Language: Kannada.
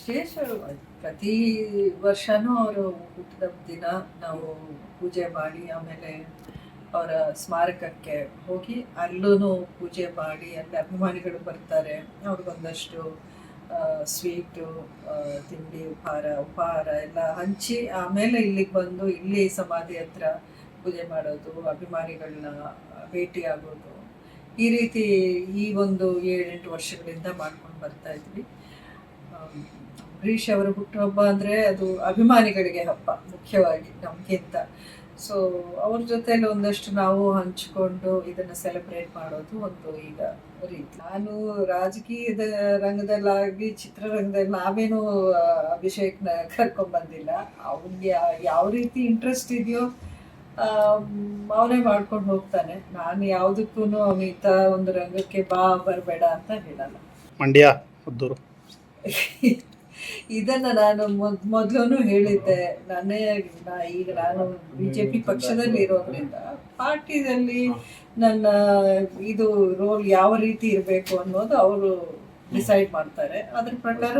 ವಿಶೇಷ ಪ್ರತಿ ವರ್ಷನೂ ಅವರು ಹುಟ್ಟಿದ ದಿನ ನಾವು ಪೂಜೆ ಮಾಡಿ ಆಮೇಲೆ ಅವರ ಸ್ಮಾರಕಕ್ಕೆ ಹೋಗಿ ಅಲ್ಲೂ ಪೂಜೆ ಮಾಡಿ ಅಲ್ಲಿ ಅಭಿಮಾನಿಗಳು ಬರ್ತಾರೆ. ಅವ್ರಿಗೊಂದಷ್ಟು ಸ್ವೀಟು, ತಿಂಡಿ, ಉಪಹಾರ ಎಲ್ಲ ಹಂಚಿ ಆಮೇಲೆ ಇಲ್ಲಿಗೆ ಬಂದು ಇಲ್ಲಿ ಸಮಾಧಿ ಹತ್ರ ಪೂಜೆ ಮಾಡೋದು, ಅಭಿಮಾನಿಗಳನ್ನ ಭೇಟಿಯಾಗೋದು, ಈ ರೀತಿ ಈ ಒಂದು 7-8 ವರ್ಷಗಳಿಂದ ಮಾಡ್ಕೊಂಡು ಬರ್ತಾ ಇದ್ವಿ. ಅಂಬರೀಷ್ ಅವರ ಹುಟ್ಟುಹಬ್ಬ ಅಂದರೆ ಅದು ಅಭಿಮಾನಿಗಳಿಗೆ ಹಬ್ಬ ಮುಖ್ಯವಾಗಿ ನಮಗಿಂತ. ಸೊ ಅವ್ರ ಜೊತೆಲಿ ಒಂದಷ್ಟು ನಾವು ಹಂಚಿಕೊಂಡು ಇದನ್ನು ಸೆಲೆಬ್ರೇಟ್ ಮಾಡೋದು ಒಂದು ಈಗ ರೀತಿ. ನಾನು ರಾಜಕೀಯದ ರಂಗದಲ್ಲಾಗಲಿ ಚಿತ್ರರಂಗದಲ್ಲಿ ನಾವೇನು ಅಭಿಷೇಕ್ನ ಕರ್ಕೊಂಡ್ಬಂದಿಲ್ಲ. ಅವ್ನಿಗೆ ಯಾವ ರೀತಿ ಇಂಟ್ರೆಸ್ಟ್ ಇದೆಯೋ ಅವನೇ ಮಾಡ್ಕೊಂಡು ಹೋಗ್ತಾನೆ. ನಾನು ಯಾವುದಕ್ಕೂ ಅವನಿಂತ ಒಂದು ರಂಗಕ್ಕೆ ಬರಬೇಡ ಅಂತ ಹೇಳಲ್ಲ. ಮಂಡ್ಯ ಮದ್ದೂರು ಇದನ್ನು ನಾನು ಮೊದಲು ಹೇಳಿದ್ದೆ. ಈಗ ನಾನು BJP ಪಕ್ಷದಲ್ಲಿ ಇರೋದ್ರಿಂದ ಪಾರ್ಟಿದಲ್ಲಿ ನನ್ನ ಇದು ರೋಲ್ ಯಾವ ರೀತಿ ಇರಬೇಕು ಅನ್ನೋದು ಅವರು ಡಿಸೈಡ್ ಮಾಡ್ತಾರೆ. ಅದ್ರ ಪ್ರಕಾರ